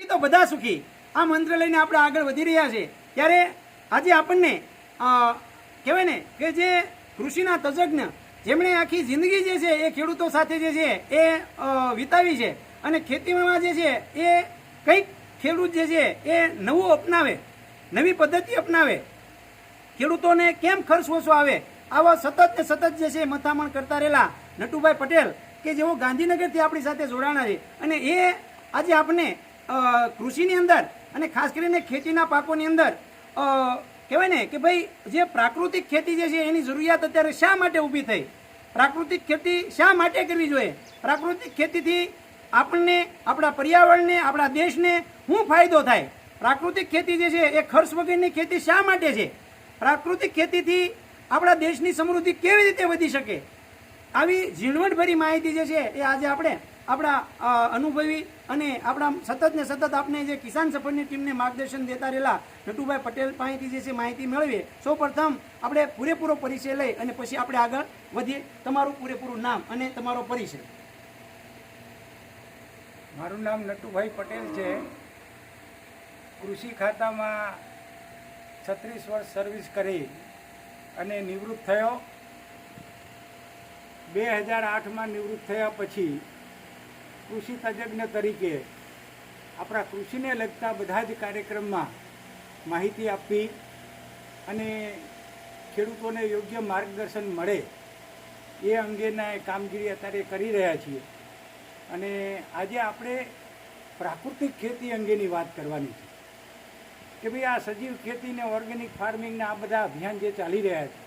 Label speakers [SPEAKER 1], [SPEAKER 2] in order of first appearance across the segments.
[SPEAKER 1] તો બધા સુખી આ મંત્ર લઈને આપણે આગળ વધી રહ્યા છે ત્યારે આજે આપણને કહેવાય ને કે જે કૃષિના તજજ્ઞ જેમણે આખી જિંદગી જે છે એ ખેડૂતો સાથે જે છે એ વિતાવી છે અને ખેતીમાં જે છે એ કંઈક ખેડૂત જે છે એ નવું અપનાવે, નવી પદ્ધતિ અપનાવે, ખેડૂતોને કેમ ખર્ચ ઓછો આવે, આવા સતત ને સતત જે છે મથામણ કરતા રહેલા નટુભાઈ પટેલ કે જેઓ ગાંધીનગરથી આપણી સાથે જોડાણા છે અને એ આજે આપણે કૃષિની અંદર અને ખાસ કરીને ખેતીના પાકોની અંદર કહેવાય ને કે ભાઈ જે પ્રાકૃતિક ખેતી જે છે એની જરૂરિયાત અત્યારે શા માટે ઊભી થઈ, પ્રાકૃતિક ખેતી શા માટે કરવી જોઈએ, પ્રાકૃતિક ખેતીથી આપણને, આપણા પર્યાવરણને, આપણા દેશને શું ફાયદો થાય, પ્રાકૃતિક ખેતી જે છે એ ખર્ચ વગરની ખેતી શા માટે છે, પ્રાકૃતિક ખેતીથી આપણા દેશની સમૃદ્ધિ કેવી રીતે વધી શકે, આવી ઝીણવટભરી માહિતી જે છે એ આજે આપણે આપણા અનુભવી અને આપણા સતત ને સતત આપણે જે કિસાન સફરની ટીમને માર્ગદર્શન દેતા રહેલા નટુભાઈ પટેલ પાસેથી જે છે માહિતી મેળવીએ. સૌ પ્રથમ આપણે પૂરેપૂરો પરિચય લઈ અને પછી આપણે આગળ વધીએ. તમારું પૂરેપૂરું નામ અને તમારો પરિચય.
[SPEAKER 2] મારું નામ નટુભાઈ પટેલ છે. કૃષિ ખાતામાં 36 વર્ષ સર્વિસ કરી અને નિવૃત્ત થયો. 2008માં નિવૃત્ત થયા પછી કૃષિ તજજ્ઞ તરીકે આપણા કૃષિને લગતા બધા જ કાર્યક્રમમાં માહિતી આપવી અને ખેડૂતોને યોગ્ય માર્ગદર્શન મળે એ અંગેના કામગીરી અત્યારે કરી રહ્યા છીએ. અને આજે આપણે પ્રાકૃતિક ખેતી અંગેની વાત કરવાની છે કે ભાઈ આ સજીવ ખેતીને ઓર્ગેનિક ફાર્મિંગને આ બધા અભિયાન જે ચાલી રહ્યા છે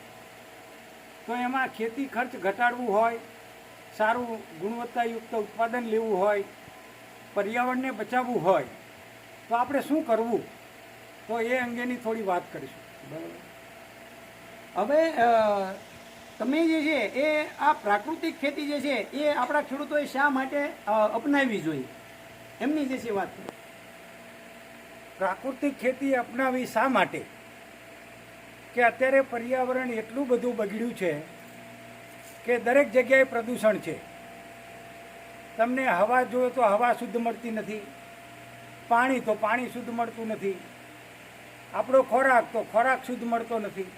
[SPEAKER 2] તો એમાં ખેતી ખર્ચ ઘટાડવું હોય, સારું ગુણવત્તાયુક્ત ઉત્પાદન લેવું હોય, પર્યાવરણને બચાવવું હોય તો આપણે શું કરવું, તો એ અંગેની થોડી વાત કરીશું.
[SPEAKER 1] બરાબર. હવે તમે જે છે એ આ પ્રાકૃતિક ખેતી જે છે એ આપણા ખેડૂતોએ શા માટે અપનાવવી જોઈએ એમની જે છે વાત કરો.
[SPEAKER 2] પ્રાકૃતિક ખેતી અપનાવી શા માટે કે અત્યારે પર્યાવરણ એટલું બધું બગડ્યું છે કે દરેક જગ્યાએ પ્રદૂષણ છે. તમને હવા જોઈએ તો હવા શુદ્ધ મળતી નથી, પાણી તો પાણી શુદ્ધ મળતું નથી, આપણો ખોરાક તો ખોરાક શુદ્ધ મળતો નથી.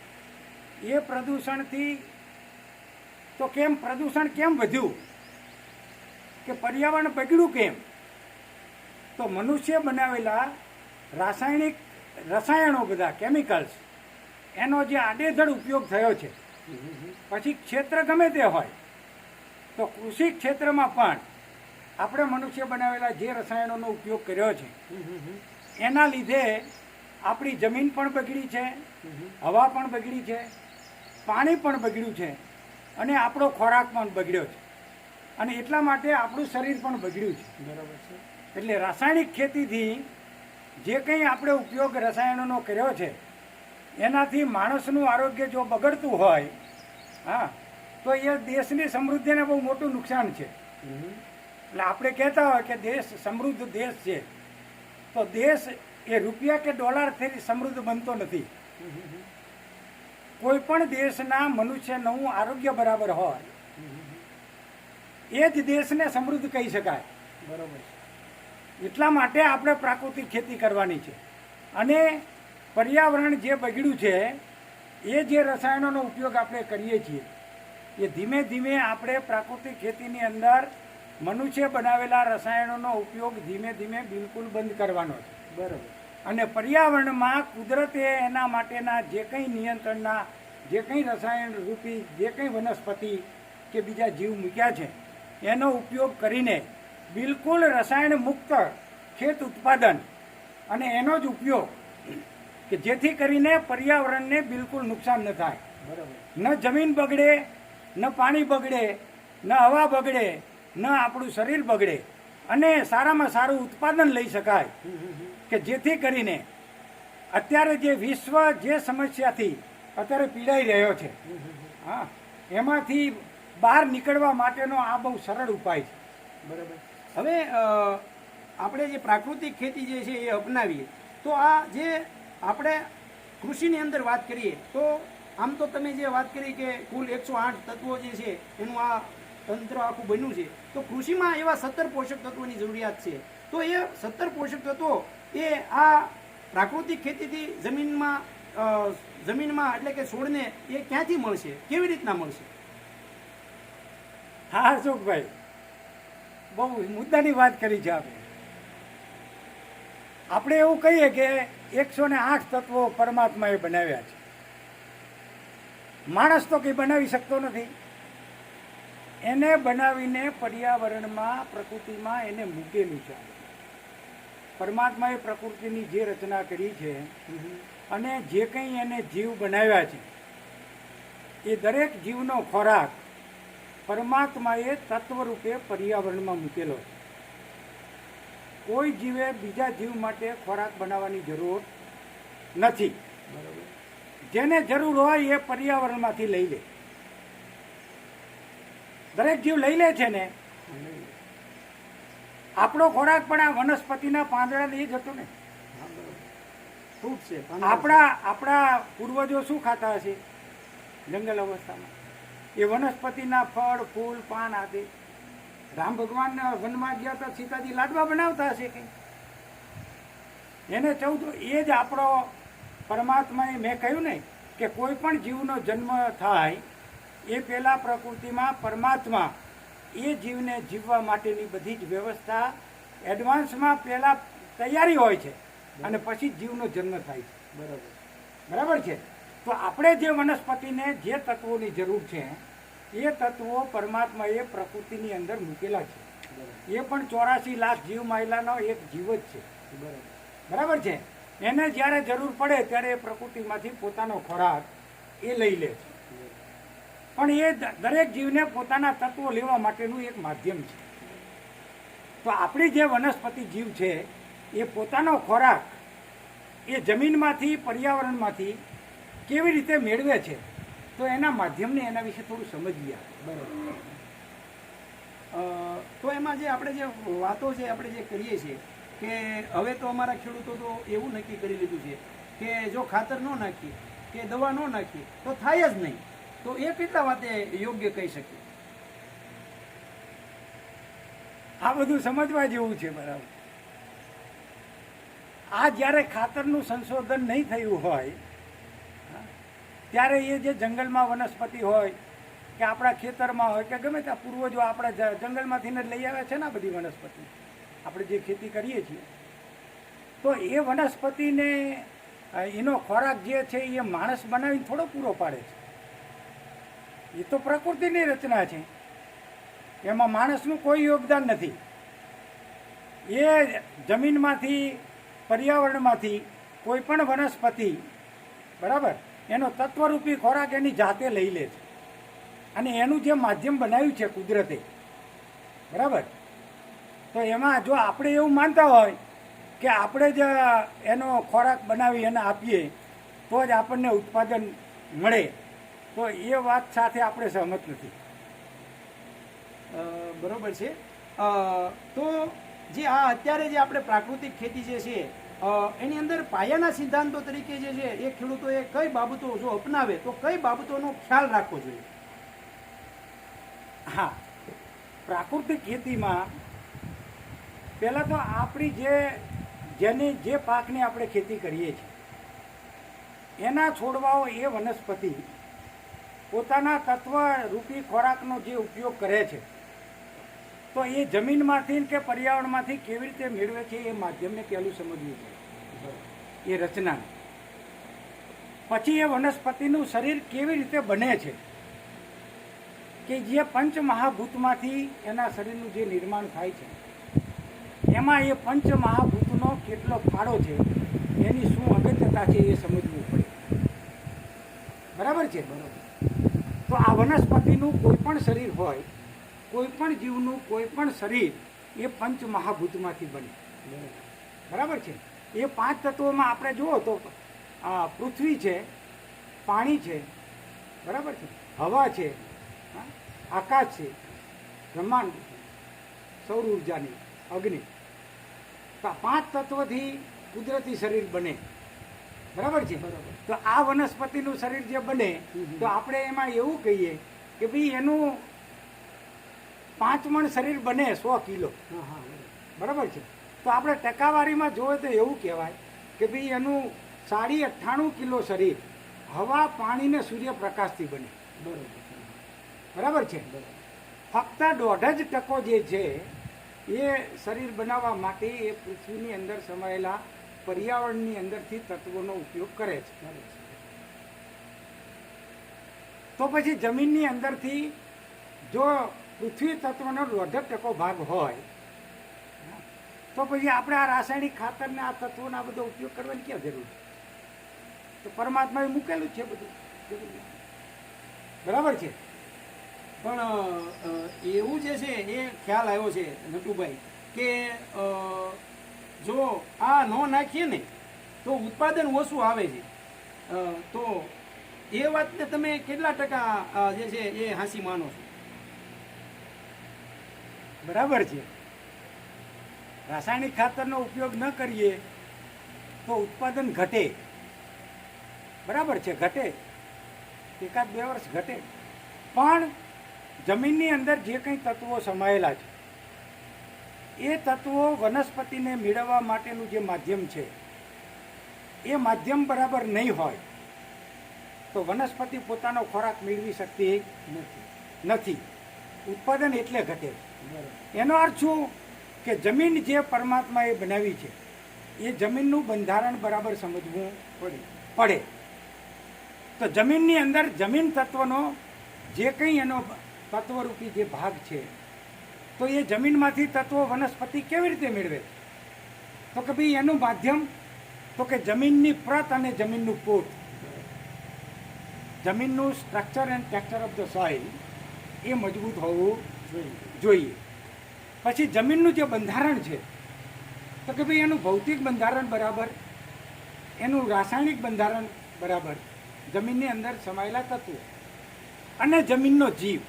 [SPEAKER 2] એ પ્રદૂષણથી તો પ્રદૂષણ કેમ વધ્યું કે પર્યાવરણ બગડ્યું કેમ, તો મનુષ્ય બનાવેલા રસાયણો બધા કેમિકલ્સ એનો જે આડેધડ ઉપયોગ થયો છે. પછી ક્ષેત્ર ગમે તે હોય તો કૃષિ ક્ષેત્રમાં પણ આપણે મનુષ્ય બનાવેલા જે રસાયણોનો ઉપયોગ કર્યો છે એના લીધે આપણી જમીન પણ બગડી છે, હવા પણ બગડી છે, પાણી પણ બગડ્યું છે અને આપણો ખોરાક પણ બગડ્યો છે અને એટલા માટે આપણું શરીર પણ બગડ્યું છે. બરાબર છે. એટલે રાસાયણિક ખેતીથી જે કંઈ આપણે ઉપયોગ રસાયણોનો કર્યો છે એનાથી માણસનું આરોગ્ય જો બગડતું હોય તો એ દેશની સમૃદ્ધિને બહુ મોટું નુકસાન છે. એટલે આપણે કહેતા હોય કે દેશ સમૃદ્ધ દેશ છે, તો દેશ એ રૂપિયા કે ડોલરથી સમૃદ્ધ બનતો નથી. કોઈ પણ દેશના મનુષ્યનું આરોગ્ય બરાબર હોય એ જ દેશને સમૃદ્ધ કહી શકાય. બરાબર છે. એટલા માટે આપણે પ્રાકૃતિક ખેતી કરવાની છે અને પર્યાવરણ જે બગડ્યું છે એ જે રસાયણોનો ઉપયોગ આપણે કરીએ છીએ એ ધીમે ધીમે આપણે પ્રાકૃતિક ખેતીની અંદર મનુષ્ય બનાવેલા રસાયણોનો ઉપયોગ ધીમે ધીમે બિલકુલ બંધ કરવાનો છે. બરાબર. અને પર્યાવરણમાં કુદરતે એના માટેના જે કંઈ નિયંત્રણના જે કંઈ રસાયણ રૂપી જે કંઈ વનસ્પતિ કે બીજા જીવ મૂક્યા છે એનો ઉપયોગ કરીને બિલકુલ રસાયણ મુક્ત ખેત ઉત્પાદન અને એનો જ ઉપયોગ કે જેથી કરીને પર્યાવરણને બિલકુલ નુકસાન ન થાય. બરાબર. ન જમીન બગડે, ન પાણી બગડે, ન હવા બગડે, ન આપણું શરીર બગડે અને સારામાં સારું ઉત્પાદન લઈ શકાય કે જેથી કરીને અત્યારે જે વિશ્વ જે સમસ્યાથી અત્યારે પીડાઈ રહ્યો છે એમાંથી બહાર નીકળવા માટેનો આ બહુ સરળ ઉપાય છે.
[SPEAKER 1] બરાબર. હવે આપણે જે પ્રાકૃતિક ખેતી જે છે એ અપનાવીએ તો આ જે આપણે કૃષિની અંદર વાત કરીએ તો આમ તો તમે જે વાત કરી કે કુલ 108 તત્વો જે છે એનું આ તંત્ર આખું બન્યું છે, તો કૃષિમાં એવા 17 પોષક તત્વોની જરૂરિયાત છે. તો એ 17 પોષક તત્વો એ આ પ્રાકૃતિક ખેતીથી જમીનમાં એટલે કે છોડને એ ક્યાંથી મળશે, કેવી રીતના મળશે?
[SPEAKER 2] હા હર્ષુખભાઈ, બહુ મુદ્દાની વાત કરી છે આપણે એવું કહીએ કે 108 તત્વો પરમાત્માએ બનાવ્યા છે. માણસ તો કંઈ બનાવી શકતો નથી. એને બનાવીને પર્યાવરણમાં, પ્રકૃતિમાં એને મૂકેલું છે. પરમાત્માએ પ્રકૃતિની જે રચના કરી છે અને જે કંઈ એને જીવ બનાવ્યા છે એ દરેક જીવનો ખોરાક પરમાત્માએ તત્વ રૂપે પર્યાવરણમાં મૂકેલો છે. કોઈ જીવે બીજા જીવ માટે ખોરાક બનાવવાની જરૂર નથી. બરાબર. જેને જરૂર હોય એ પર્યાવરણમાંથી લઈ લે. દરેક જીવ લઈ લે છે ને. આપણો ખોરાક પણ આ વનસ્પતિના પાંદડા એ જ હતો ને.
[SPEAKER 1] ફ્રૂટ છે.
[SPEAKER 2] આપણા પૂર્વજો શું ખાતા હશે જંગલ અવસ્થામાં? એ વનસ્પતિના ફળ, ફૂલ, પાન આદિ. રામ ભગવાન વનમાં ગયા તો સીતાજી લાડવા બનાવતા હશે કે એને 14 એ જ આપણો પરમાત્માએ, મેં કહ્યું ને કે કોઈ પણ જીવનો જન્મ થાય એ પહેલા પ્રકૃતિમાં પરમાત્મા એ જીવને જીવવા માટેની બધી જ વ્યવસ્થા એડવાન્સમાં પહેલા તૈયારી હોય છે અને પછી જ જીવનો જન્મ થાય છે. બરાબર છે. તો આપણે જે વનસ્પતિને જે તત્વોની જરૂર છે એ તત્વો પરમાત્માએ પ્રકૃતિની અંદર મૂકેલા છે. એ પણ 84 લાખ જીવ માયલાનો એક જીવ જ છે. બરાબર છે. એને જ્યારે જરૂર પડે ત્યારે એ પ્રકૃતિમાંથી પોતાનો ખોરાક એ લઈ લે છે. પણ એ દરેક જીવને પોતાના તત્વો લેવા માટેનું એક માધ્યમ છે. તો આપણી જે વનસ્પતિ જીવ છે એ પોતાનો ખોરાક એ જમીનમાંથી, પર્યાવરણમાંથી કેવી રીતે મેળવે છે તો એના માધ્યમને એના વિશે થોડું સમજીએ.
[SPEAKER 1] બરાબર. તો એમાં જે આપણે જે વાતો છે આપણે જે કરીએ છીએ કે હવે તો અમારા ખેડૂતો તો એવું નક્કી કરી લીધું છે કે જો ખાતર ન નાખીએ કે દવા ન નાખીએ તો થાય જ નહીં. તો એ કેટલા વાતે યોગ્ય કહી શકીએ?
[SPEAKER 2] આ બધું સમજવા જેવું છે. બરાબર. આ જ્યારે ખાતરનું સંશોધન નહીં થયું હોય ત્યારે એ જે જંગલમાં વનસ્પતિ હોય કે આપણા ખેતરમાં હોય કે ગમે ત્યાં પૂર્વજો આપણા જંગલમાંથી જ લઈ આવ્યા છે ને આ બધી વનસ્પતિ આપણે જે ખેતી કરીએ છીએ, તો એ વનસ્પતિને એનો ખોરાક જે છે એ માણસ બનાવીને થોડો પૂરો પાડે છે. એ તો પ્રકૃતિની રચના છે, એમાં માણસનું કોઈ યોગદાન નથી. એ જમીનમાંથી, પર્યાવરણમાંથી કોઈ પણ વનસ્પતિ, બરાબર, એનો તત્વરૂપી ખોરાક એની જાતે લઈ લે છે અને એનું જે માધ્યમ બનાવ્યું છે કુદરતે, બરાબર, તો એમાં જો આપણે એવું માનતા હોય કે આપણે જ એનો ખોરાક બનાવી એને આપીએ તો જ આપણને ઉત્પાદન મળે, તો એ વાત સાથે આપણે સહમત નથી.
[SPEAKER 1] બરોબર છે. તો જે આ અત્યારે જે આપણે પ્રાકૃતિક ખેતી જે છે એની અંદર પાયાના સિદ્ધાંતો તરીકે જે છે એ ખેડૂતોએ કઈ બાબતો જો અપનાવે તો કઈ બાબતોનો ખ્યાલ રાખવો જોઈએ?
[SPEAKER 2] હા, પ્રાકૃતિક ખેતીમાં પહેલાં તો આપણી જે પાકની આપણે ખેતી કરીએ છીએ એના છોડવાઓ એ વનસ્પતિ પોતાના તત્વરૂપી ખોરાકનો જે ઉપયોગ કરે છે તો એ જમીનમાંથી કે પર્યાવરણમાંથી કેવી રીતે મેળવે છે એ માધ્યમને પહેલું સમજવું જોઈએ, એ રચના. પછી એ વનસ્પતિનું શરીર કેવી રીતે બને છે કે જે પંચમહાભૂતમાંથી એના શરીરનું જે નિર્માણ થાય છે એમાં એ પંચમહાભૂતનો કેટલો ફાળો છે, એની શું અગત્યતા છે એ સમજવું પડે. બરાબર છે. બરાબર. તો આ વનસ્પતિનું કોઈ પણ શરીર હોય, કોઈ પણ જીવનું કોઈ પણ શરીર એ પંચમહાભૂતમાંથી બને. બરાબર છે. એ 5 તત્વોમાં આપણે જુઓ તો પૃથ્વી છે, પાણી છે, બરાબર છે, હવા છે, આકાશ છે, બ્રહ્માંડ, સૌર ઉર્જાની, અગ્નિ. તો 5 તત્વથી કુદરતી શરીર બને. બરાબર છે. તો આ વનસ્પતિનું શરીર જે બને તો આપણે એમાં એવું કહીએ કે ભાઈ એનું 5 મણ શરીર બને 100 કિલો. બરાબર છે. તો આપણે ટકાવારીમાં જોઈએ તો એવું કહેવાય કે ભાઈ એનું 98.5 કિલો શરીર હવા પાણી ને સૂર્યપ્રકાશથી બને. બરાબર છે. ફક્ત 1.5% જે છે એ શરીર બનાવવા માટે એ પૃથ્વીની અંદર સમાયેલા પર્યાવરણની અંદરથી તત્વોનો ઉપયોગ કરે છે. તો પછી જમીનની અંદરથી જો પૃથ્વી તત્વનો 1.5% ભાગ હોય તો પછી આપણે આ રાસાયણિક ખાતરને આ તત્વોનો આ બધો ઉપયોગ કરવાની ક્યાં જરૂર છે? તો પરમાત્માએ મૂકેલું જ છે બધું. બરાબર છે.
[SPEAKER 1] પણ એવું જે છે એ ખ્યાલ આવ્યો છે નટુભાઈ કે જો આ ન નાખીએ ને તો ઉત્પાદન ઓછું આવે છે. તો એ વાતને તમે કેટલા ટકા જે છે એ હાંસી માનો છો?
[SPEAKER 2] બરાબર છે. રાસાયણિક ખાતરનો ઉપયોગ ન કરીએ તો ઉત્પાદન ઘટે. બરાબર છે, ઘટે. 1-2 વર્ષ ઘટે. પણ જમીનની અંદર જે કંઈ તત્વો સમાયેલા છે એ તત્વો વનસ્પતિને મેળવવા માટેનું જે માધ્યમ છે એ માધ્યમ બરાબર નહીં હોય તો વનસ્પતિ પોતાનો ખોરાક મેળવી શકતી નથી. ઉત્પાદન એટલે ઘટે. એનો અર્થ શું કે જમીન જે પરમાત્માએ બનાવી છે એ જમીનનું બંધારણ બરાબર સમજવું પડે. તો જમીનની અંદર જમીન તત્વનો જે કંઈ એનો તત્વરૂપી જે ભાગ છે તો એ જમીનમાંથી તત્વો વનસ્પતિ કેવી રીતે મેળવે? તો કે ભાઈ એનું માધ્યમ તો કે જમીનની પ્રત અને જમીનનું પોત, જમીનનું structure and texture of the soil એ મજબૂત હોવું જોઈએ. પછી જમીનનું જે બંધારણ છે તો કે ભાઈ એનું ભૌતિક બંધારણ બરાબર, એનું રાસાયણિક બંધારણ બરાબર, જમીનની અંદર સમાયેલા તત્વો અને જમીનનો જીવ,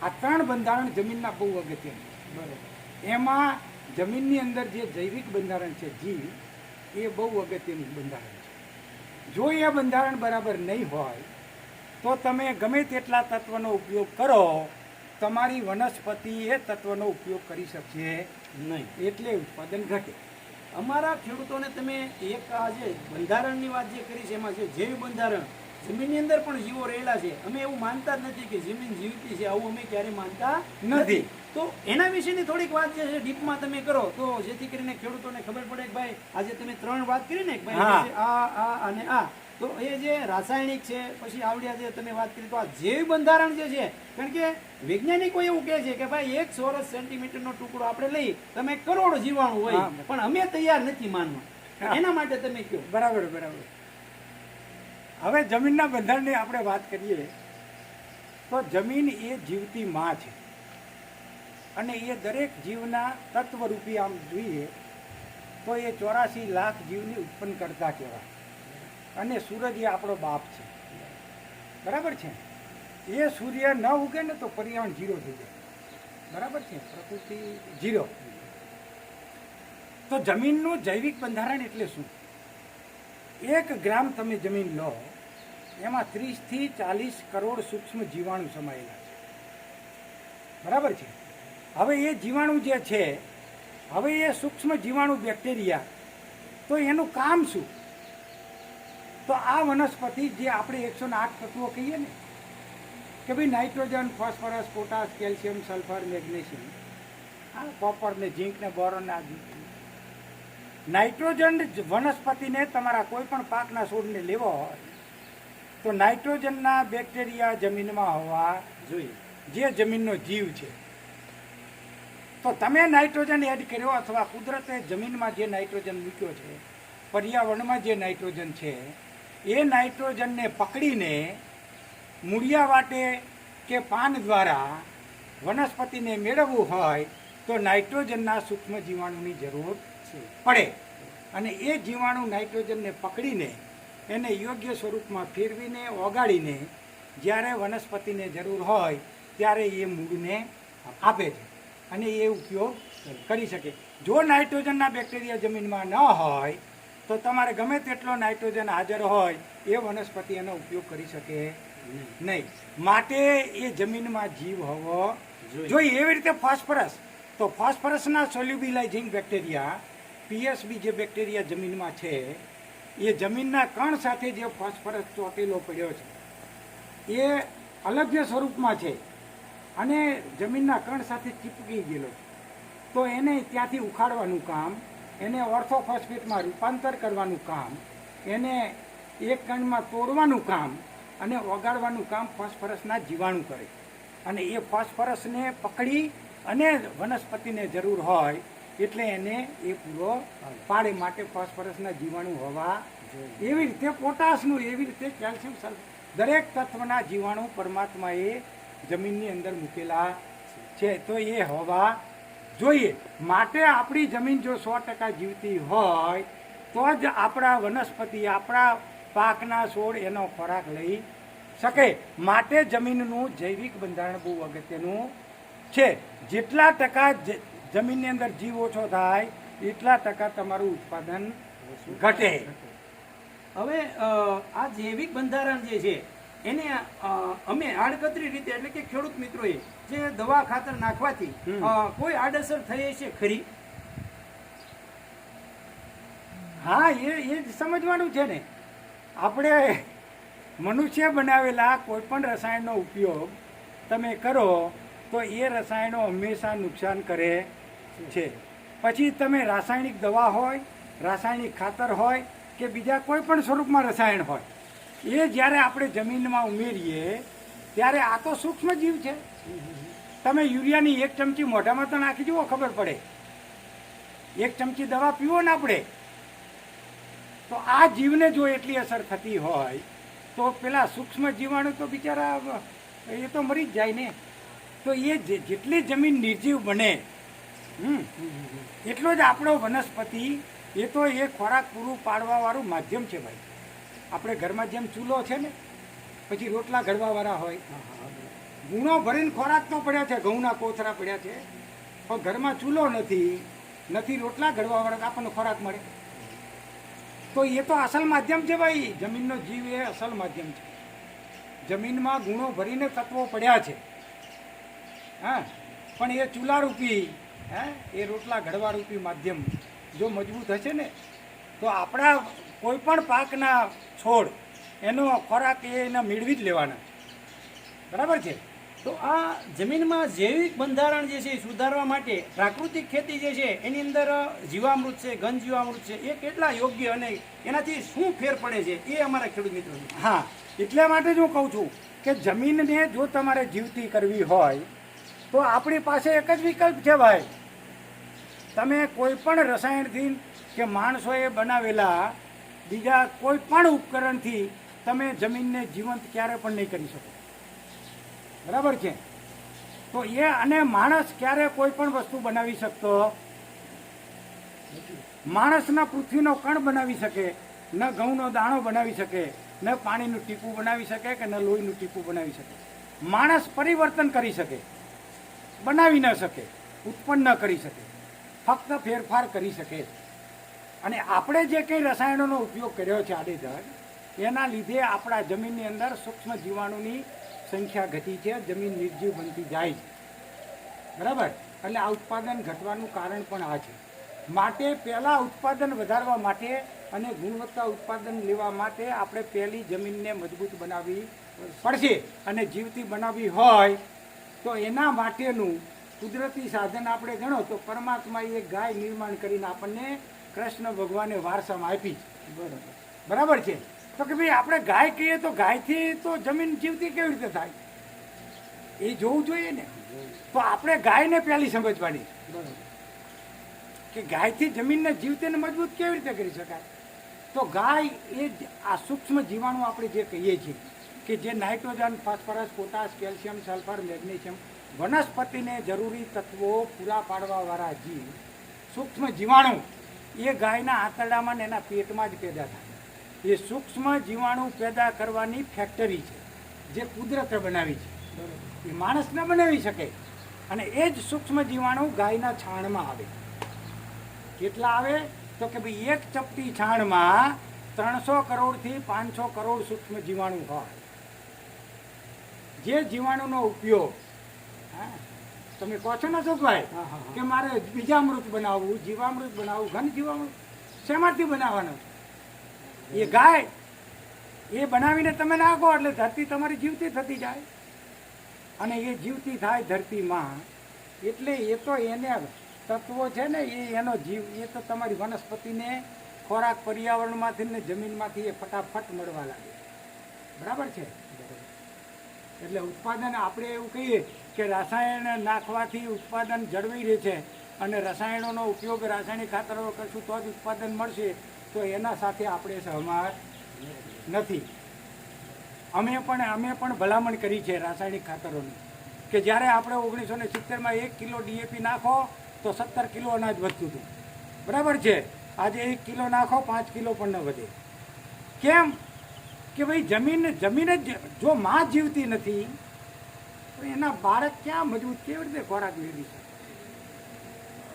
[SPEAKER 2] આ 3 બંધારણ જમીનના બહુ અગત્યનું. બરાબર. એમાં જમીનની અંદર જે જૈવિક બંધારણ છે જીવ એ બહુ અગત્યનું બંધારણ છે. જો એ બંધારણ બરાબર નહીં હોય તો તમે ગમે તેટલા તત્વનો ઉપયોગ કરો, તમારી વનસ્પતિ એ તત્વનો ઉપયોગ કરી શકશે નહીં, એટલે ઉત્પાદન ઘટે.
[SPEAKER 1] અમારા ખેડૂતોને તમે એક આ જે બંધારણની વાત જે કરી છે એમાં જે જૈવ બંધારણ, જમીનની અંદર પણ જીવો રહેલા છે. અમે એવું માનતા જ નથી કે જમીન જીવતી છે, આવું અમે ક્યારે માનતા નથી. તો એના વિશેની થોડીક વાત જે છે ડીપમાં તમે કરો તો જેથી કરીને ખેડૂતોને ખબર પડે કે ભાઈ આજે તમે 3 વાત કરી ને કે ભાઈ આ અને આ, તો એ જે રાસાયણિક છે, પછી આવડ્યા જે તમે વાત કરી, તો આ જૈવ બંધારણ જે છે, કારણ કે વૈજ્ઞાનિકો એવું કહે છે કે ભાઈ 1 ચોરસ સેન્ટીમીટરનો ટુકડો આપણે લઈ તમે કરોડ જીવાણુ હોય, પણ અમે તૈયાર નથી માનવા. એના માટે તમે કહો.
[SPEAKER 2] બરાબર. હવે જમીનના બંધારણની આપણે વાત કરીએ તો જમીન એ જીવતી માં છે અને એ દરેક જીવના તત્વરૂપી આમ જોઈએ તો એ 84 લાખ જીવની ઉત્પન્ન કરતા કહેવાય. અને સૂરજ એ આપણો બાપ છે. બરાબર છે. એ સૂર્ય ન ઉગે ને તો પર્યાવરણ 0 થઈ જાય. બરાબર છે. પ્રકૃતિ 0. તો જમીનનું જૈવિક બંધારણ એટલે શું? 1 ગ્રામ તમે જમીન લો એમાં 30 થી 40 કરોડ સૂક્ષ્મ જીવાણુ સમાયેલા છે. બરાબર છે. હવે એ જીવાણુ જે છે, હવે એ સૂક્ષ્મ જીવાણુ બેક્ટેરિયા, તો એનું કામ શું? તો આ વનસ્પતિ જે આપણે 108 તત્વો કહીએ ને કે ભાઈ nitrogen, phosphorus, potash, calcium, sulphur, magnesium, આ કોપર ને ઝીંક ને બોરોન, આ નાઇટ્રોજન વનસ્પતિને તમારા કોઈ પણ પાકના છોડને લેવો હોય તો નાઇટ્રોજનના બેક્ટેરિયા જમીનમાં હોવા જોઈએ, જે જમીનનો જીવ છે. તો તમે નાઇટ્રોજન એડ કર્યો અથવા કુદરતે જમીનમાં જે નાઇટ્રોજન મૂક્યો છે, પર્યાવરણમાં જે નાઇટ્રોજન છે, એ નાઇટ્રોજનને પકડીને મૂળિયા વાટે કે પાન દ્વારા વનસ્પતિને મેળવવું હોય તો નાઇટ્રોજનના સૂક્ષ્મ જીવાણુની જરૂર પડે. અને એ જીવાણુ નાઇટ્રોજનને પકડીને એને યોગ્ય સ્વરૂપમાં ફેરવીને ઓગાળીને જ્યારે વનસ્પતિને જરૂર હોય ત્યારે એ મૂળને આપે છે અને એ ઉપયોગ કરી શકે. જો નાઇટ્રોજનના બેક્ટેરિયા જમીનમાં ન હોય તો તમારે ગમે તેટલો નાઇટ્રોજન હાજર હોય એ વનસ્પતિ એનો ઉપયોગ કરી શકે નહીં. માટે એ જમીનમાં જીવ હોવો જોઈએ. એવી રીતે ફોસ્ફરસ, તો તો ફોસ્ફરસના સોલ્યુબિલાઇઝિંગ બેક્ટેરિયા પીએસબી જે બેક્ટેરિયા જમીનમાં છે એ જમીનના કણ સાથે જે ફોસ્ફરસ ચોંટેલો પડ્યો છે એ અલભ્ય સ્વરૂપમાં છે અને જમીનના કણ સાથે ચીપકી ગયેલો છે. તો એને ત્યાંથી ઉખાડવાનું કામ, એને ઓર્થોફોસ્ફેટમાં રૂપાંતર કરવાનું કામ, એને એક કણમાં તોડવાનું કામ અને ઓગાળવાનું કામ ફોસ્ફરસના જીવાણુ કરે. અને એ ફોસ્ફરસને પકડી અને વનસ્પતિને જરૂર હોય એટલે એને એ પૂરો પાડે. માટે ફોસ્ફરસના જીવાણુ હોવા એવી રીતે પોટાશનું, એવી રીતે કેલ્શિયમ, સલ્ફર, દરેક તત્વના જીવાણુ પરમાત્માએ જમીનની અંદર મૂકેલા છે. તો એ હોવા જોઈએ. માટે આપણી જમીન જો 100% જીવતી હોય તો જ આપણા વનસ્પતિ, આપણા પાકના છોડ એનો ખોરાક લઈ શકે. માટે જમીનનું જૈવિક બંધારણ બહુ અગત્યનું છે. જેટલા ટકા જમીનની અંદર જીવ ઓછો થાય એટલા ટકા તમારું ઉત્પાદન ઘટે.
[SPEAKER 1] હવે આ જૈવિક બંધારણ જે છે એને અમે આડકતરી રીતે, એટલે કે ખેડૂત મિત્રોએ જે દવા ખાતર નાખવાથી કોઈ આડઅસર થઈ છે ખરી?
[SPEAKER 2] હા, એ જ સમજવાનું છે ને. આપણે મનુષ્ય બનાવેલા કોઈ પણ રસાયણનો ઉપયોગ તમે કરો તો એ રસાયણો હંમેશા નુકસાન કરે છે. પછી તમે રાસાયણિક દવા હોય, રાસાયણિક ખાતર હોય કે બીજા કોઈ પણ સ્વરૂપમાં રસાયણ હોય, એ જ્યારે આપણે જમીનમાં ઉમેરીએ ત્યારે આ તો સૂક્ષ્મ જીવ છે. તમે યુરિયાની 1 ચમચી મોઢામાં તો નાખી જુઓ, ખબર પડે. 1 ચમચી દવા પીવો ને આપણે, તો આ જીવને જો એટલી અસર થતી હોય તો પેલા સૂક્ષ્મ જીવાણુ તો બિચારા એ તો મરી જ જાય ને. તો એ જેટલી જમીન નિર્જીવ બને એટલો જ આપણો વનસ્પતિ, એ તો એ ખોરાક પૂરું પાડવાવાળું માધ્યમ છે ભાઈ. આપણે ઘરમાં જેમ ચૂલો છે ને, પછી રોટલા ઘડવાવાળા હોય, ગુણો ભરીને ખોરાક તો પડ્યા છે, ઘઉંના કોથરા પડ્યા છે, પણ ઘરમાં ચૂલો નથી રોટલા ઘડવાવાળા, આપણને ખોરાક મળે. તો એ તો અસલ માધ્યમ છે ભાઈ. જમીનનો જીવ એ અસલ માધ્યમ છે. જમીનમાં ગુણો ભરીને તત્વો પડ્યા છે. હા, પણ એ ચૂલારૂપી, એ રોટલા ઘડવા રૂપી માધ્યમ જો મજબૂત હશે ને તો આપણા કોઈ પણ પાકના છોડ એનો ખોરાક એને મેળવી જ લેવાના. બરાબર છે.
[SPEAKER 1] તો આ જમીનમાં જૈવિક બંધારણ જે છે એ સુધારવા માટે પ્રાકૃતિક ખેતી જે છે એની અંદર જીવામૃત છે, ઘન જીવામૃત છે, એ કેટલા યોગ્ય અને એનાથી શું ફેર પડે છે એ અમારા ખેડૂત મિત્રો.
[SPEAKER 2] હા, એટલા માટે જ હું કહું છું કે જમીનને જો તમારે જીવતી કરવી હોય તો આપણી પાસે એક જ વિકલ્પ છે ભાઈ. તમે કોઈ પણ રસાયણથી કે માણસોએ બનાવેલા બીજા કોઈ પણ ઉપકરણથી તમે જમીનને જીવંત ક્યારે પણ નહીં કરી શકો. બરાબર છે. તો એ અને માણસ ક્યારે કોઈ પણ વસ્તુ બનાવી શકતો, માણસના પૃથ્વીનો કણ બનાવી શકે, ન ઘઉંનો દાણો બનાવી શકે, ન પાણીનું ટીપું બનાવી શકે કે ન લોહીનું ટીપું બનાવી શકે. માણસ પરિવર્તન કરી શકે, બનાવી ન શકે, ઉત્પન્ન ન કરી શકે, ફક્ત ફેરફાર કરી શકે. અને આપણે જે કંઈ રસાયણોનો ઉપયોગ કર્યો છે આડેધડ, એના લીધે આપણા જમીનની અંદર સૂક્ષ્મ જીવાણુની સંખ્યા ઘટી છે, જમીન નિર્જીવ બનતી જાય છે. બરાબર. એટલે આ ઉત્પાદન ઘટવાનું કારણ પણ આ છે. માટે પહેલાં ઉત્પાદન વધારવા માટે અને ગુણવત્તા ઉત્પાદન લેવા માટે આપણે પહેલી જમીનને મજબૂત બનાવવી પડશે. અને જીવતી બનાવવી હોય તો એના માટેનું કુદરતી સાધન આપણે ગણો તો પરમાત્માએ એક ગાય નિર્માણ કરીને આપણને કૃષ્ણ ભગવાને વારસામાં આપી. બરાબર છે. તો કે ભાઈ આપણે ગાય કહીએ તો ગાયથી તો જમીન જીવતી કેવી રીતે થાય એ જોવું જોઈએ ને. તો આપણે ગાયને પહેલી સમજવાની કે ગાયથી જમીનને જીવતીને મજબૂત કેવી રીતે કરી શકાય. તો ગાય એ આ સૂક્ષ્મ જીવાણુ આપણે જે કહીએ છીએ કે જે nitrogen, phosphorus, potash, calcium, sulphur, magnesium, વનસ્પતિને જરૂરી તત્વો પૂરા પાડવાવાળા જીવ, સૂક્ષ્મ જીવાણુ, એ ગાયના આંતરડામાં ને એના પેટમાં જ પેદા થાય. એ સૂક્ષ્મ જીવાણુ પેદા કરવાની ફેક્ટરી છે જે કુદરતે બનાવી છે. એ માણસ ન બનાવી શકે. અને એ જ સૂક્ષ્મ જીવાણુ ગાયના છાણમાં આવે. કેટલા આવે તો કે ભાઈ એક ચપટી છાણમાં 300 કરોડથી 500 કરોડ સૂક્ષ્મ જીવાણુ હોય. જે જીવાણુનો ઉપયોગ તમે કહો છો ને અશોકભાઈ
[SPEAKER 1] હા, હા, હા.
[SPEAKER 2] કે મારે બીજામૃત બનાવવું, જીવામૃત બનાવવું, ઘન જીવામૃત શેમાંથી બનાવવાનું? એ ગાય એ બનાવીને તમે નાખો એટલે ધરતી તમારી જીવતી થતી જાય, અને એ જીવતી થાય ધરતીમાં એટલે એ તો એને તત્વો છે ને એ એનો જીવ એ તો તમારી વનસ્પતિને ખોરાક પર્યાવરણમાંથી ને જમીનમાંથી એ ફટાફટ મળવા લાગે. બરાબર છે? એટલે ઉત્પાદન આપણે એવું કહીએ કે રસાયણ નાખવાથી ઉત્પાદન જળવાઈ રહે છે, અને રસાયણોનો ઉપયોગ રાસાયણિક ખાતરો કરશું તો જ ઉત્પાદન મળશે, તો એના સાથે આપણે સહમત નથી. અમે પણ ભલામણ કરી છે રાસાયણિક ખાતરોની કે જ્યારે આપણે 1970માં 1 કિલો ડીએપી નાખો તો 17 કિલો અનાજ વધતું હતું. બરાબર છે? આજે 1 કિલો નાખો 5 કિલો પણ ન વધે. કેમ? કે ભાઈ જમીન જ જો માં જીવતી નથી તો એના બાળક ક્યાં મજબૂત કેવી રીતે ખોરાક મેળવી શકે?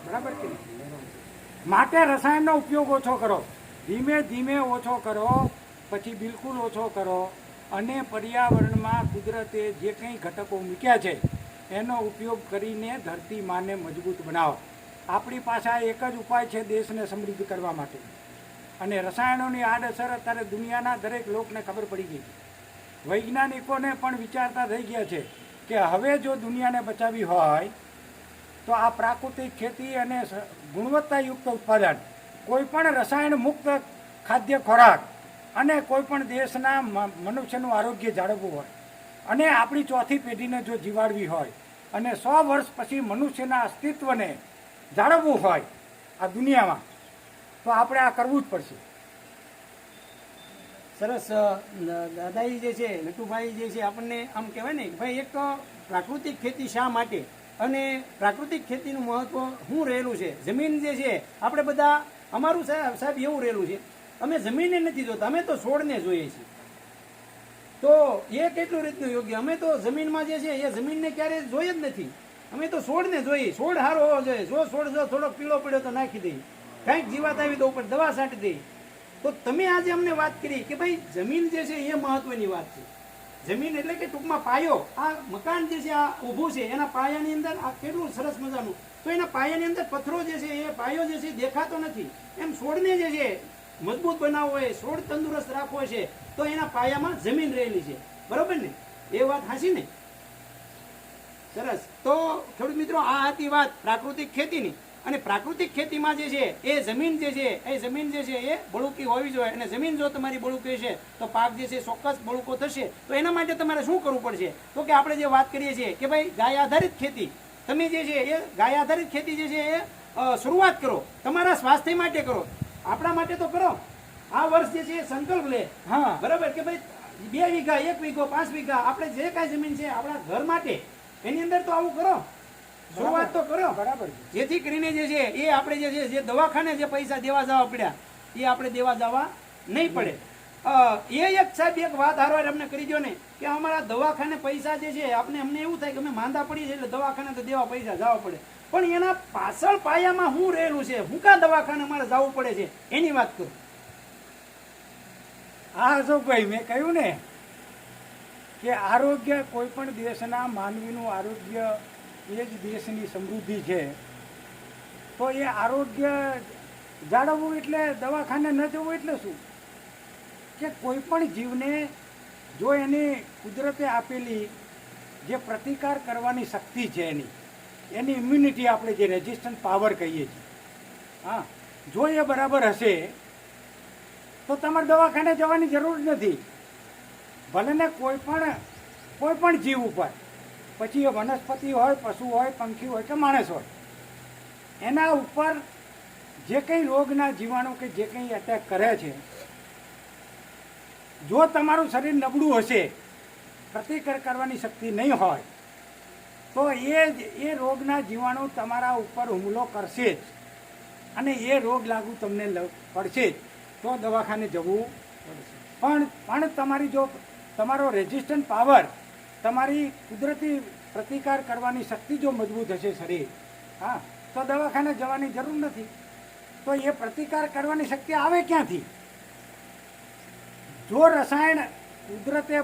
[SPEAKER 2] બરાબર છે? માટે રસાયણનો ઉપયોગ ઓછો કરો, ધીમે ધીમે ઓછો કરો, પછી બિલકુલ ઓછો કરો, અને પર્યાવરણમાં કુદરતે જે કંઈ ઘટકો મૂક્યા છે એનો ઉપયોગ કરીને ધરતી માને મજબૂત બનાવો. આપણી પાસે આ એક જ ઉપાય છે દેશને સમૃદ્ધ કરવા માટે, અને રસાયણોની આડઅસર અત્યારે દુનિયાના દરેક લોકોને ખબર પડી ગઈ છે. વૈજ્ઞાનિકોને પણ વિચારતા થઈ ગયા છે કે હવે જો દુનિયાને બચાવવી હોય તો આ પ્રાકૃતિક ખેતી અને ગુણવત્તાયુક્ત ઉત્પાદન, કોઈ પણ રસાયણ મુક્ત ખાદ્ય ખોરાક, અને કોઈ પણ દેશના મનુષ્યનું આરોગ્ય જાળવવું હોય, અને આપણી ચોથી પેઢીને જો જીવાડવી હોય, અને 100 વર્ષ પછી મનુષ્યના અસ્તિત્વને જાળવવું હોય આ દુનિયામાં, તો આપણે આ કરવું જ પડશે.
[SPEAKER 1] સરસ. દાદાજી જે છે, નટુભાઈ જે છે, આપણને આમ કહેવાય ને કે ભાઈ એક પ્રાકૃતિક ખેતી શા માટે અને પ્રાકૃતિક ખેતીનું મહત્વ શું રહેલું છે. જમીન જે છે આપણે બધા અમારું સાહેબ એવું રહેલું છે, અમે જમીનને નથી જોતા, અમે તો છોડને જોઈએ છીએ. તો એ કેટલું રીતનું યોગ્ય? અમે તો જમીનમાં જે છે એ જમીનને ક્યારેય જોઈ જ નથી, અમે તો છોડને જોઈએ. છોડ સારો હોવો જોઈએ. જો છોડ જો થોડોક પીળો પડ્યો તો નાખી દઈએ, કંઈક જીવાત આવી તો ઉપર દવા છાંટી દઈએ. તો તમે આજે અમને વાત કરી કે ભાઈ જમીન જે છે એ મહત્વની વાત છે. જમીન એટલે કે ટૂંકમાં પાયો. આ મકાન જે છે આ ઊભું છે, એના પાયાની અંદર આ કેટલું સરસ મજાનું, તો એના પાયાની અંદર પથ્થરો જે છે એ પાયો જે છે દેખાતો નથી. એમ છોડને જે છે મજબૂત બનાવવો હોય, છોડ તંદુરસ્ત રાખવો છે, તો એના પાયામાં જમીન રહેલી છે. બરોબર ને? એ વાત હાચી ને? સરસ. તો ખેડૂત મિત્રો, આ હતી વાત પ્રાકૃતિક ખેતીની. અને પ્રાકૃતિક ખેતીમાં જે છે એ જમીન જે છે એ બળુકી હોવી જોઈએ. અને જમીન જો તમારી બળુકી છે તો પાક જે છે ચોક્કસ બળુકો થશે. તો એના માટે તમારે શું કરવું પડશે? તો કે આપણે જે વાત કરીએ છીએ કે ભાઈ ગાય આધારિત ખેતી, તમે જે છે એ ગાય આધારિત ખેતી જે છે એ શરૂઆત કરો. તમારા સ્વાસ્થ્ય માટે કરો, આપણા માટે તો કરો. આ વર્ષ જે છે એ સંકલ્પ લે.
[SPEAKER 2] હા,
[SPEAKER 1] બરાબર કે ભાઈ 2 વીઘા, 1 વીઘો, 5 વીઘા આપણે જે કાંઈ જમીન છે આપણા ઘર માટે, એની અંદર તો આવું કરો, શરૂઆત તો કરો.
[SPEAKER 2] બરાબર.
[SPEAKER 1] જેથી કરીને જે છે એ આપણે જે છે જે દવાખાને જે પૈસા દેવા જવા પડ્યા એ આપણે દેવા જવા નહીં પડે. એ એક સાહેબ એક વાત હારવાર અમને કરી દો ને કે અમારા દવાખાને પૈસા જે છે અમને એવું થાય કે અમે માંદા પડીએ છીએ એટલે દવાખાને તો દેવા પૈસા જવા પડે, પણ એના પાછળ પાયામાં શું રહેલું છે, હું કા દવાખાને અમારે જવું પડે છે, એની વાત કરું.
[SPEAKER 2] હા અશોકભાઈ, મેં કહ્યું ને કે આરોગ્ય, કોઈ પણ દેશના માનવીનું આરોગ્ય એ જ દેશની સમૃદ્ધિ છે. તો એ આરોગ્ય જાળવવું એટલે દવાખાને ન જવું એટલે શું? કે કોઈ પણ જીવને જો એની કુદરતે આપેલી જે પ્રતિકાર કરવાની શક્તિ છે એની ઇમ્યુનિટી, આપણે જે રેઝિસ્ટન્ટ પાવર કહીએ છીએ, હા, જો એ બરાબર હશે તો તમારે દવાખાને જવાની જરૂર નથી. ભલે ને કોઈ પણ જીવ ઉપર, પછી એ વનસ્પતિ હોય, પશુ હોય, પંખી હોય કે માણસ હોય, એના ઉપર જે કંઈ રોગના જીવાણુ કે જે કંઈ એટેક કરે છે, જો તમારું શરીર નબળું હશે, પ્રતિકાર કરવાની શક્તિ નહીં હોય, તો એ રોગના જીવાણુ તમારા ઉપર હુમલો કરશે જ, અને એ રોગ લાગુ તમને પડશે જ. તો દવાખાને જવું પડશે. પણ તમારી જો તમારો રેઝિસ્ટન્ટ પાવર, તમારી કુદરતી પ્રતિકાર કરવાની શક્તિ જો મજબૂત હશે શરીર, હા, તો દવાખાને જવાની જરૂર નથી. તો એ પ્રતિકાર કરવાની શક્તિ આવે ક્યાંથી? જો રસાયણ કુદરતે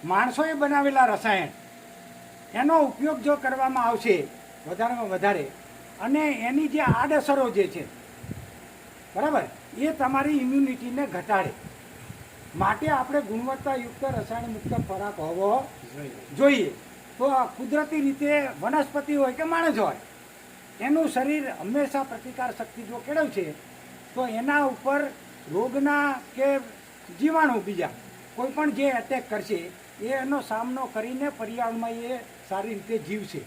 [SPEAKER 2] માણસોએ બનાવેલા રસાયણ એનો ઉપયોગ જો કરવામાં આવશે વધારેમાં વધારે અને એની જે આડઅસરો જે છે બરાબર એ તમારી ઇમ્યુનિટીને ઘટાડે માટે આપણે ગુણવત્તાયુક્ત રસાયણ મુક્ત ખોરાક હોવો જોઈએ. તો આ કુદરતી રીતે વનસ્પતિ હોય કે માણસ હોય એનું શરીર હંમેશા પ્રતિકાર શક્તિ જો કેળવશે તો એના ઉપર રોગના કે જીવાણુ બીજા કોઈ પણ જે એટેક કરશે એનો સામનો કરીને પર્યાવરણમાં એ સારી રીતે જીવશે.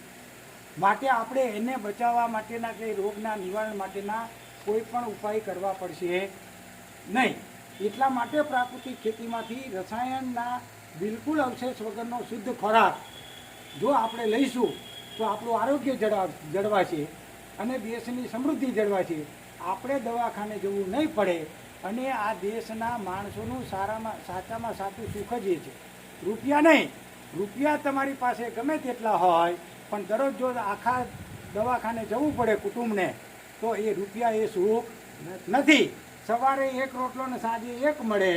[SPEAKER 2] માટે આપણે એને બચાવવા માટેના કે રોગના નિવારણ માટેના કોઈ પણ ઉપાય કરવા પડશે નહીં. એટલા માટે પ્રાકૃતિક ખેતીમાંથી રસાયણના બિલકુલ અવશેષ વગરનો શુદ્ધ ખોરાક જો આપણે લઈશું તો આપણું આરોગ્ય જળવાશે અને દેશની સમૃદ્ધિ જળવાશે. આપણે દવાખાને જવું નહીં પડે અને આ દેશના માણસોનું સાચામાં સાચું સુખ જ એ છે. રૂપિયા નહીં, રૂપિયા તમારી પાસે ગમે તેટલા હોય પણ દરરોજ જો આખા દવાખાને જવું પડે કુટુંબને તો એ રૂપિયા એ સુખ નથી. સવારે એક રોટલો ને સાંજે એક મળે,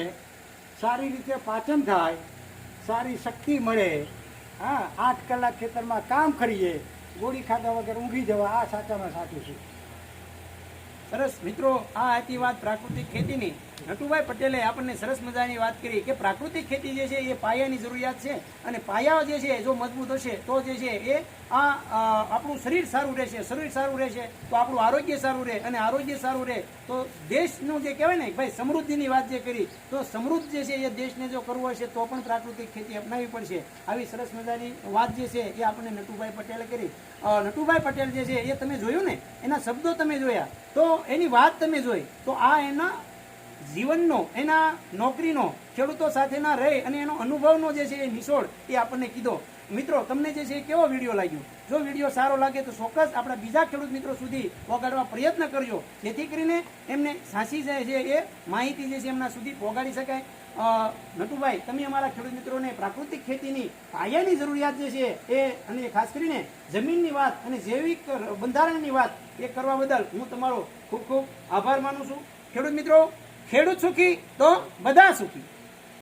[SPEAKER 2] સારી રીતે પાચન થાય, સારી શક્તિ મળે, હા 8 કલાક ખેતરમાં કામ કરીએ, ગોળી ખાધા વગર ઊંઘી જવા, આ સાચામાં સાચું છે.
[SPEAKER 1] સરસ મિત્રો, આ હતી વાત પ્રાકૃતિક ખેતીની. નટુભાઈ પટેલે આપણને સરસ મજાની વાત કરી કે પ્રાકૃતિક ખેતી જે છે એ પાયાની જરૂરિયાત છે અને પાયા જે છે જો મજબૂત હશે તો જે છે એ આપણું શરીર સારું રહેશે, શરીર સારું રહેશે તો આપણું આરોગ્ય સારું રહે અને આરોગ્ય સારું રહે તો દેશનું જે કહેવાય ને ભાઈ સમૃદ્ધિની વાત જે કરી તો સમૃદ્ધ જે છે એ દેશને જો કરવો હશે તો પણ પ્રાકૃતિક ખેતી અપનાવવી પડશે. આવી સરસ મજાની વાત જે છે એ આપણને નટુભાઈ પટેલે કરી. નટુભાઈ પટેલ જે છે એ તમે જોયું ને, એના શબ્દો તમે જોયા તો એની વાત તમે જોઈ તો આ એના જીવનનો, એના નોકરીનો, ખેડૂતો સાથેના રહે અને એનો અનુભવનો જે છે એ નિચોડ એ આપણને કીધો. મિત્રો તમને જે છે એ કેવો વિડીયો લાગ્યો? જો વિડીયો સારો લાગે તો ચોક્કસ આપણા બીજા ખેડૂત મિત્રો સુધી પહોંચાડવા પ્રયત્ન કરજો જેથી કરીને એમને સાચી જે છે એ માહિતી જે છે એમના સુધી પહોંચાડી શકાય. નટુભાઈ, તમે અમારા ખેડૂત મિત્રોને પ્રાકૃતિક ખેતીની પાયાની જરૂરિયાત જે છે એ અને ખાસ કરીને જમીનની વાત અને જૈવિક બંધારણની વાત એ કરવા બદલ હું તમારો ખૂબ ખૂબ આભાર માનું છું. ખેડૂત મિત્રો, ખેડૂત સુખી તો બધા સુખી.